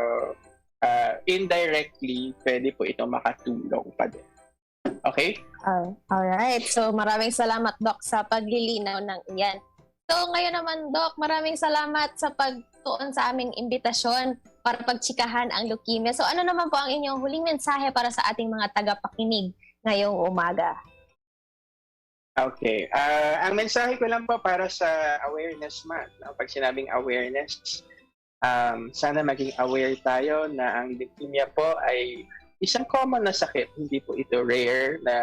indirectly, pwede po ito makatulong pa din. Okay? Alright. So, maraming salamat, Doc, sa paglilinaw ng iyan. So, ngayon naman, Doc, maraming salamat sa pagtuon sa aming imbitasyon para pagtsikahan ang leukemia. So, ano naman po ang inyong huling mensahe para sa ating mga tagapakinig ngayong umaga? Okay. Ang mensahe ko lang po para sa Awareness Month. Pag sinabing awareness, sana maging aware tayo na ang leukemia po ay isang common na sakit. Hindi po ito rare na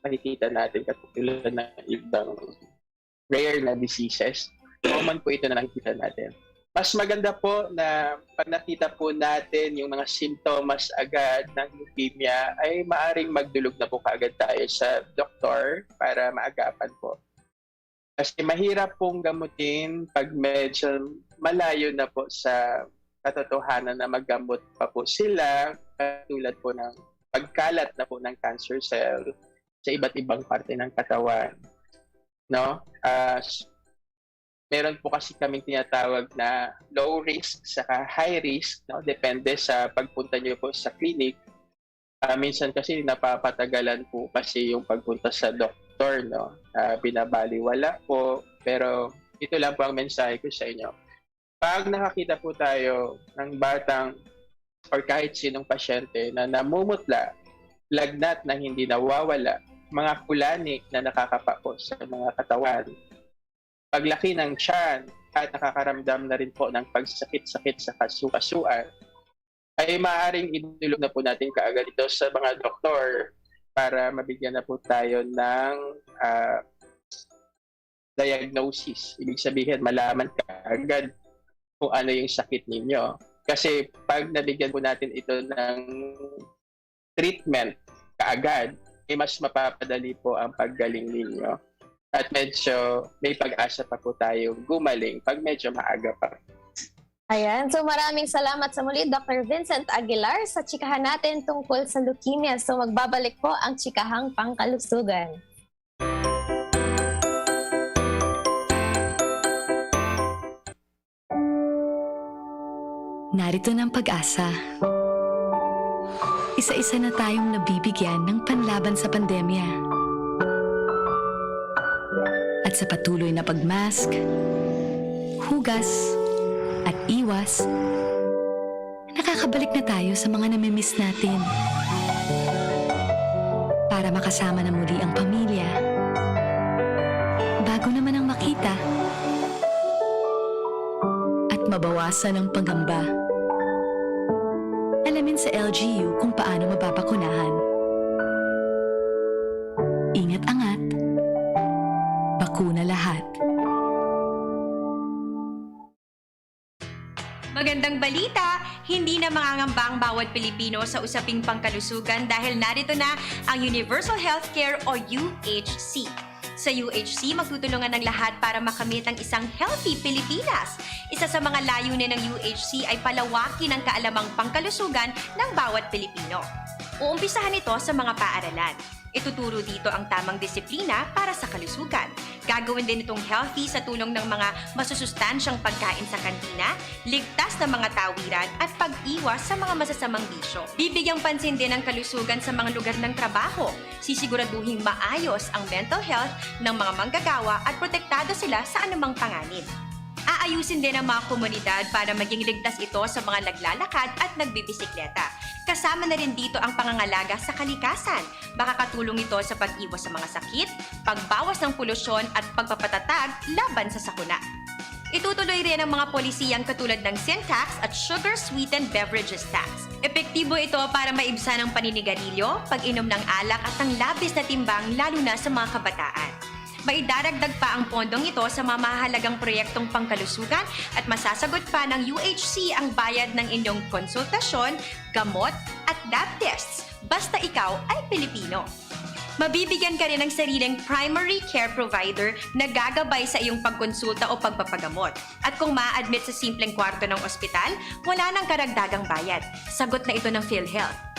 makikita natin katulad ng ibang rare na diseases. Common po ito na nakikita natin. Mas maganda po na pag nakita po natin yung mga simptomas agad ng leukemia ay maaring magdulog na po kaagad tayo sa doktor para maagapan po. Kasi mahirap pong gamutin pag medyo malayo na po sa katotohanan na maggamot pa po sila, tulad po ng pagkalat na po ng cancer cell sa iba't ibang parte ng katawan. No? Meron po kasi kaming tinatawag na low risk saka high risk, no? Depende sa pagpunta niyo po sa clinic. Minsan kasi napapatagalan po kasi yung pagpunta sa doktor, no? Binabaliwala po, pero ito lang po ang mensahe ko sa inyo. Pag nakakita po tayo ng batang or kahit sinong pasyente na namumutla, lagnat na hindi nawawala, mga kulani na nakakapa po sa mga katawan, paglaki ng tiyan at nakakaramdam na rin po ng pagsakit-sakit sa kasukasuan, ay maaaring idulog na po natin kaagad ito sa mga doktor para mabigyan na po tayo ng diagnosis. Ibig sabihin, malaman kaagad kung ano yung sakit ninyo. Kasi pag nabigyan po natin ito ng treatment kaagad, ay mas mapapadali po ang paggaling ninyo. At medyo may pag-asa pa po tayo gumaling pag medyo maaga pa. Ayan. So maraming salamat sa muli, Dr. Vincent Aguilar, sa chikahan natin tungkol sa leukemia. So magbabalik po ang Chikahang Pangkalusugan. Narito ng pag-asa. Isa-isa na tayong nabibigyan ng panlaban sa pandemya. At sa patuloy na pagmask, hugas, at iwas, nakakabalik na tayo sa mga namimiss natin. Para makasama na muli ang pamilya, bago naman ang makita, at mabawasan ang pangamba. Alamin sa LGU kung paano mababakunahan. Ingat-angat. Bakuna lahat. Magandang balita! Hindi na mangangamba ang bawat Pilipino sa usaping pangkalusugan dahil narito na ang Universal Healthcare o UHC. Sa UHC, magtutulungan ng lahat para makamit ang isang healthy Pilipinas. Isa sa mga layunin ng UHC ay palawakin ang kaalamang pangkalusugan ng bawat Pilipino. Uumpisahan ito sa mga paaralan. Ituturo dito ang tamang disiplina para sa kalusugan. Gagawin din itong healthy sa tulong ng mga masusustansyang pagkain sa kantina, ligtas na mga tawiran at pag-iwas sa mga masasamang bisyo. Bibigyang pansin din ang kalusugan sa mga lugar ng trabaho. Sisiguraduhing maayos ang mental health ng mga manggagawa at protektado sila sa anumang panganib. Aayusin din ang mga komunidad para maging ligtas ito sa mga naglalakad at nagbibisikleta. Kasama na rin dito ang pangangalaga sa kalikasan. Makakatulong ito sa pag-iwas sa mga sakit, pagbawas ng polusyon at pagpapatatag laban sa sakuna. Itutuloy rin ang mga polisiyang katulad ng sin tax at sugar sweetened beverages tax. Epektibo ito para maibsan ang paninigarilyo, pag-inom ng alak at ang labis na timbang lalo na sa mga kabataan. Maidaragdag pa ang pondong ito sa mamahalagang proyektong pangkalusugan at masasagot pa ng UHC ang bayad ng inyong konsultasyon, gamot at lab tests basta ikaw ay Pilipino. Mabibigyan ka rin ng sariling primary care provider na gagabay sa iyong pagkonsulta o pagpapagamot. At kung ma-admit sa simpleng kwarto ng ospital, wala nang karagdagang bayad. Sagot na ito ng PhilHealth.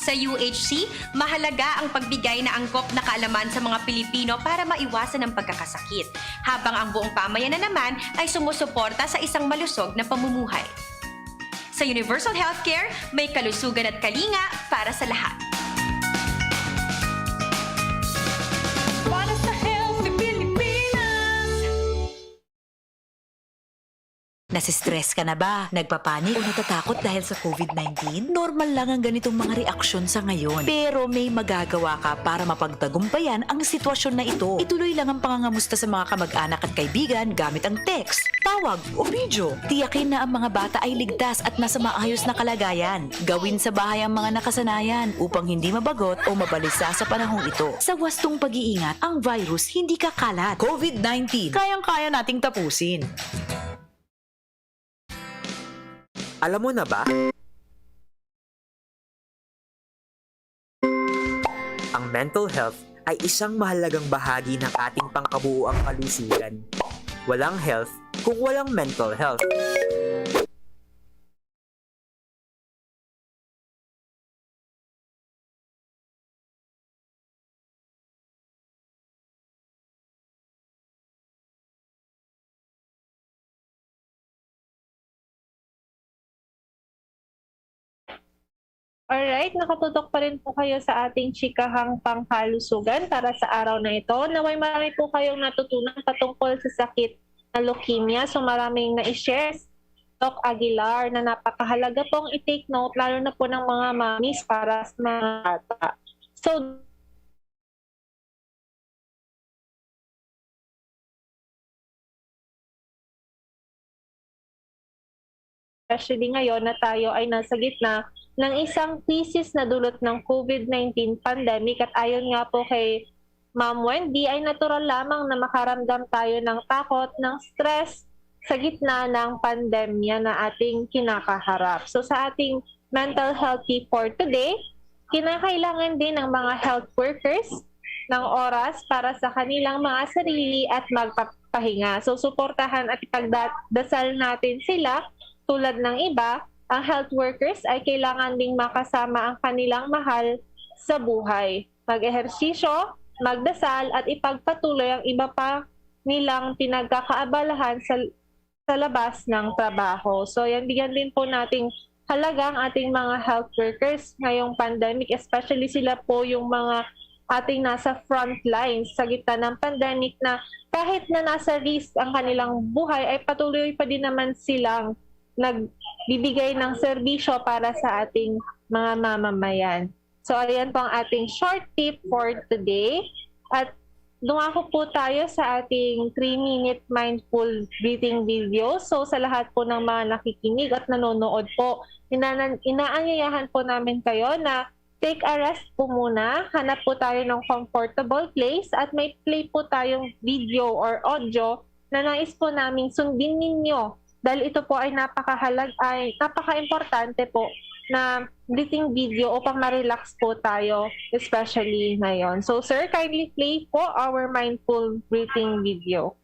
Sa UHC, mahalaga ang pagbigay na angkop na kaalaman sa mga Pilipino para maiwasan ang pagkakasakit, habang ang buong pamayanan naman ay sumusuporta sa isang malusog na pamumuhay. Sa Universal Healthcare, may kalusugan at kalinga para sa lahat. Para sa healthy Pilipinas. Nasistress ka na ba? Nagpapanik o natatakot dahil sa COVID-19? Normal lang ang ganitong mga reaksyon sa ngayon. Pero may magagawa ka para mapagtagumpayan ang sitwasyon na ito. Ituloy lang ang pangangamusta sa mga kamag-anak at kaibigan gamit ang text, tawag o video. Tiyakin na ang mga bata ay ligtas at nasa maayos na kalagayan. Gawin sa bahay ang mga nakasanayan upang hindi mabagot o mabalisa sa panahong ito. Sa wastong pag-iingat, ang virus hindi kakalat. COVID-19, kayang-kaya nating tapusin. Alam mo na ba? Ang mental health ay isang mahalagang bahagi ng ating pangkabuuang kalusugan. Walang health kung walang mental health. Alright, nakatutok pa rin po kayo sa ating chikahang pangkalusugan para sa araw na ito. Naway marami po kayong natutunan patungkol sa sakit na leukemia. So maraming na-share Doc Aguilar na napakahalaga pong i-take note lalo na po ng mga mamis para sa mga bata. So especially ngayon na tayo ay nasa gitna ng isang krisis na dulot ng COVID-19 pandemic at ayon nga po kay Ma'am Wendy ay natural lamang na makaramdam tayo ng takot, ng stress sa gitna ng pandemya na ating kinakaharap. So sa ating mental health tip for today, kinakailangan din ng mga health workers ng oras para sa kanilang mga sarili at magpapahinga. So suportahan at ipagdasal natin sila tulad ng iba. Ang health workers ay kailangan ding makasama ang kanilang mahal sa buhay. Mag-ehersisyo, magdasal at ipagpatuloy ang iba pa nilang pinagkakaabalahan sa labas ng trabaho. So yan, bigyan din po nating halaga ang ating mga health workers ngayong pandemic, especially sila po yung mga ating nasa front lines sa gitna ng pandemic na kahit na nasa risk ang kanilang buhay ay patuloy pa din naman silang nagbibigay ng serbisyo para sa ating mga mamamayan. So, ayan po ang ating short tip for today. At dumako po tayo sa ating 3-minute mindful breathing video. So, sa lahat po ng mga nakikinig at nanonood po, inaanyayahan po namin kayo na take a rest po muna. Hanap po tayo ng comfortable place at may play po tayong video or audio na nais po namin sundin ninyo. Dahil ito po ay napaka-importante po na breathing video upang ma-relax po tayo, especially ngayon. So sir, kindly play po our mindful breathing video.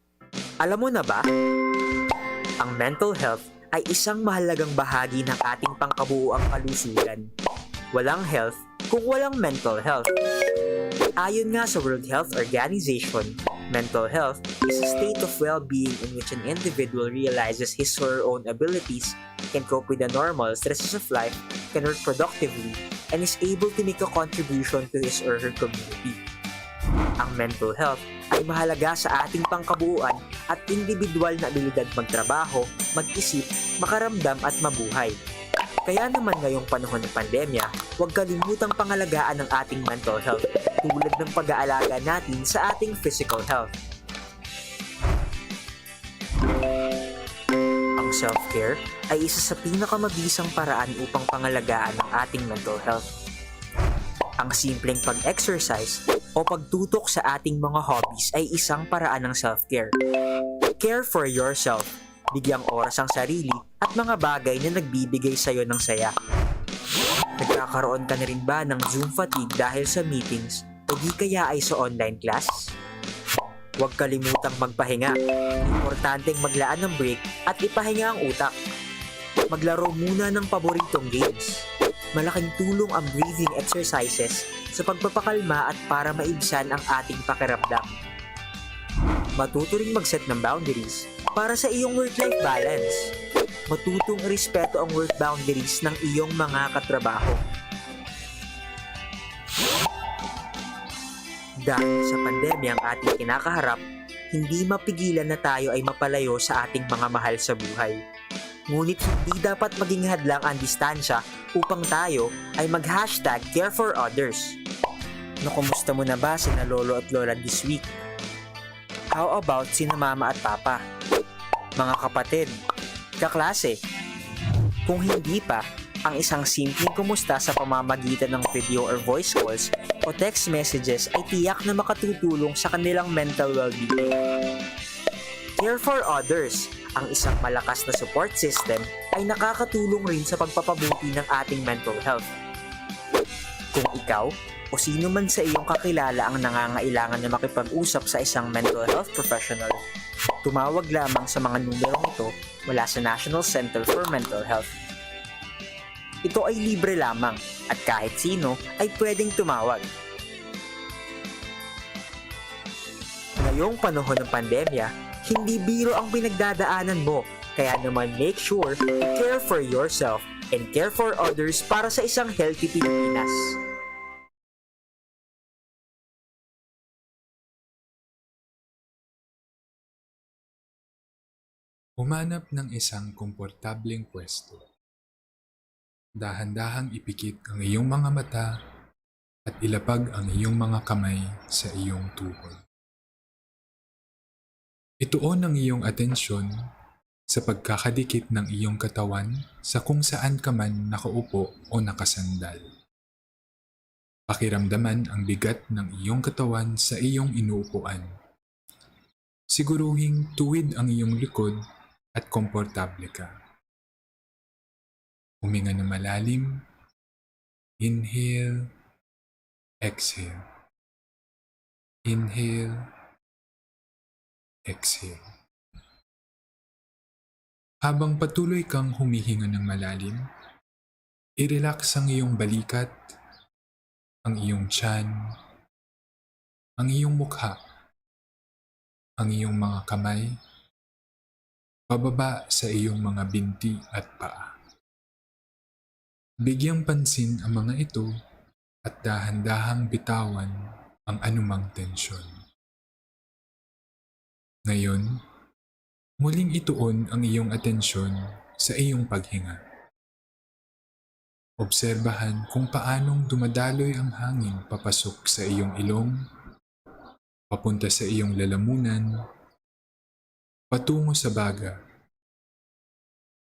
Alam mo na ba? Ang mental health ay isang mahalagang bahagi ng ating pangkabuuang kalusugan. Walang health kung walang mental health. Ayon nga sa World Health Organization, mental health is a state of well-being in which an individual realizes his or her own abilities, can cope with the normal stresses of life, can work productively, and is able to make a contribution to his or her community. Ang mental health ay mahalaga sa ating pangkabuuan at individual na abilidad magtrabaho, mag-isip, makaramdam at mabuhay. Kaya naman ngayong panahon ng pandemya, huwag kalimutang pangalagaan ang ating mental health tulad ng pag-aalaga natin sa ating physical health. Ang self-care ay isa sa pinakamabisang paraan upang pangalagaan ang ating mental health. Ang simpleng pag-exercise o pagtutok sa ating mga hobbies ay isang paraan ng self-care. Care for yourself. Bigyang oras ang sarili at mga bagay na nagbibigay sa'yo ng saya. Nagkakaroon ka na rin ba ng Zoom fatigue dahil sa meetings o di kaya ay sa online class? Huwag kalimutang magpahinga. Importanteng maglaan ng break at ipahinga ang utak. Maglaro muna ng paboritong games. Malaking tulong ang breathing exercises sa pagpapakalma at para maibsan ang ating pakiramdam. Matuto ring mag-set ng boundaries para sa iyong work-life balance. Matutong respeto ang work boundaries ng iyong mga katrabaho. Dahil sa pandemya ang ating kinakaharap, hindi mapigilan na tayo ay mapalayo sa ating mga mahal sa buhay. Ngunit hindi dapat maging hadlang ang distansya upang tayo ay mag-hashtag care for others. No, kumusta mo na ba sina lolo at lola this week? How about sina mama at papa? Mga kapatid, kaklase? Kung hindi pa, ang isang simpleng kumusta sa pamamagitan ng video or voice calls o text messages ay tiyak na makatutulong sa kanilang mental well-being. Care for others, ang isang malakas na support system, ay nakakatulong rin sa pagpapabuti ng ating mental health. Kung ikaw o sino man sa iyong kakilala ang nangangailangan na makipag-usap sa isang mental health professional, tumawag lamang sa mga numerong ito mula sa National Center for Mental Health. Ito ay libre lamang at kahit sino ay pwedeng tumawag. Ngayong panahon ng pandemya, hindi biro ang pinagdadaanan mo, kaya naman make sure to care for yourself and care for others para sa isang healthy Pilipinas. Humanap ng isang komportableng pwesto. Dahan-dahang ipikit ang iyong mga mata at ilapag ang iyong mga kamay sa iyong tuhod. Ituon ang iyong atensyon sa pagkakadikit ng iyong katawan sa kung saan ka man nakaupo o nakasandal. Pakiramdaman ang bigat ng iyong katawan sa iyong inuupuan. Siguruhing tuwid ang iyong likod at komportable ka. Huminga na malalim. Inhale. Exhale. Inhale. Exhale. Habang patuloy kang humihinga ng malalim, i-relax ang iyong balikat, ang iyong tiyan, ang iyong mukha, ang iyong mga kamay, pababa sa iyong mga binti at paa. Bigyang pansin ang mga ito at dahan-dahang bitawan ang anumang tensyon. Ngayon, muling ituon ang iyong atensyon sa iyong paghinga. Obserbahan kung paanong dumadaloy ang hangin papasok sa iyong ilong, papunta sa iyong lalamunan, patungo sa baga,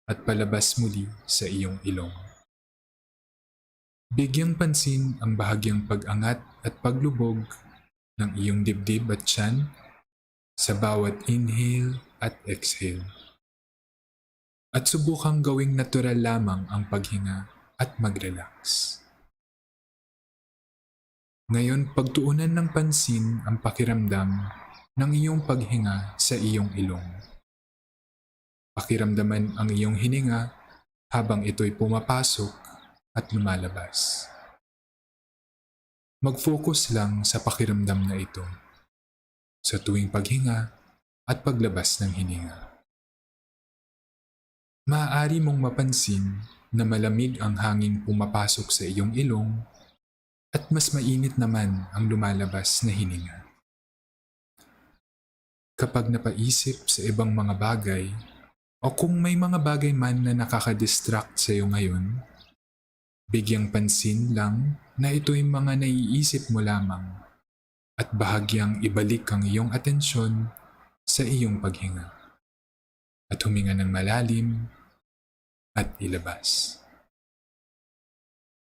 at palabas muli sa iyong ilong. Bigyang pansin ang bahagyang pag-angat at paglubog ng iyong dibdib at tiyan sa bawat inhale at exhale. At subukang gawing natural lamang ang paghinga at mag-relax. Ngayon, pagtuunan ng pansin ang pakiramdam ng iyong paghinga sa iyong ilong. Pakiramdaman ang iyong hininga habang ito'y pumapasok at lumalabas. Mag-focus lang sa pakiramdam na ito sa tuwing paghinga at paglabas ng hininga. Maaari mong mapansin na malamig ang hangin pumapasok sa iyong ilong at mas mainit naman ang lumalabas na hininga. Kapag napaisip sa ibang mga bagay o kung may mga bagay man na nakaka-distract sa iyo ngayon, bigyang pansin lang na ito'y mga naiisip mo lamang at bahagyang ibalik ang iyong atensyon sa iyong paghinga at huminga ng malalim at ilabas.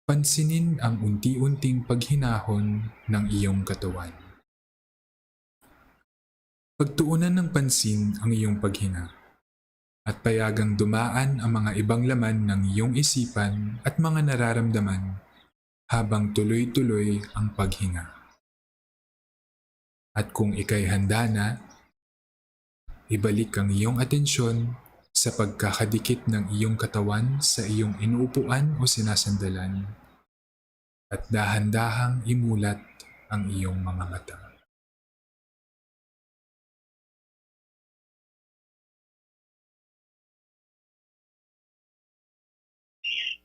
Pansinin ang unti-unting paghinahon ng iyong katawan. Pagtuunan ng pansin ang iyong paghinga at payagang dumaan ang mga ibang laman ng iyong isipan at mga nararamdaman habang tuloy-tuloy ang paghinga. At kung ika'y handa na, ibalik ang iyong atensyon sa pagkakadikit ng iyong katawan sa iyong inuupuan o sinasandalan at dahan-dahang imulat ang iyong mga mata.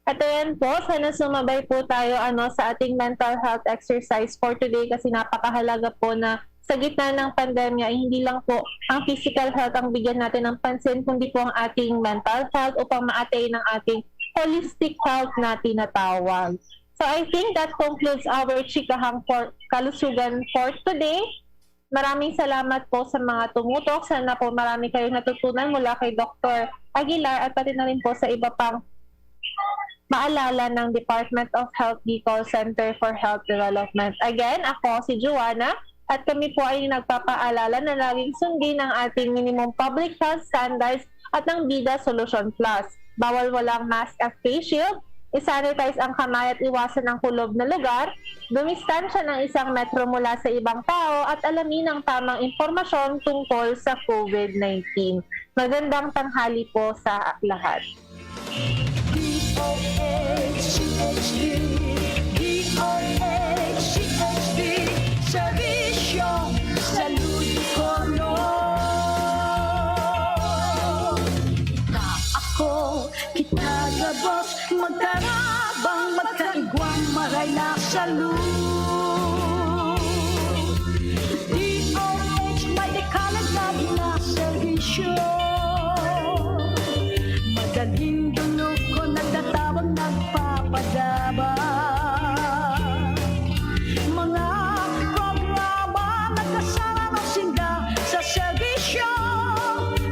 At ayan po, sana sumabay po tayo sa ating mental health exercise for today kasi napakahalaga po na sa gitna ng pandemya ay hindi lang po ang physical health ang bigyan natin ng pansin, kundi po ang ating mental health upang ma-attain ang ating holistic health na tinatawag. So I think that concludes our Chikahang Kalusugan for today. Maraming salamat po sa mga tumutok. Sana po marami kayong natutunan mula kay Dr. Aguilar at pati na rin po sa iba pang maalala ng Department of Health Bicol Center for Health Development. Again, ako si Joanna at kami po ay nagpapaalala na laging sundin ang ating minimum public health standards at ng BIDA Solution Plus. Bawal walang mask at face shield, isanitize ang kamay at iwasan ang kulob na lugar, dumistansya ng 1 metro mula sa ibang tao at alamin ang tamang impormasyon tungkol sa COVID-19. Magandang tanghali po sa lahat. Servisyong salud kono. Na ako kita gabos magkarabang magkaigwang maray na salud.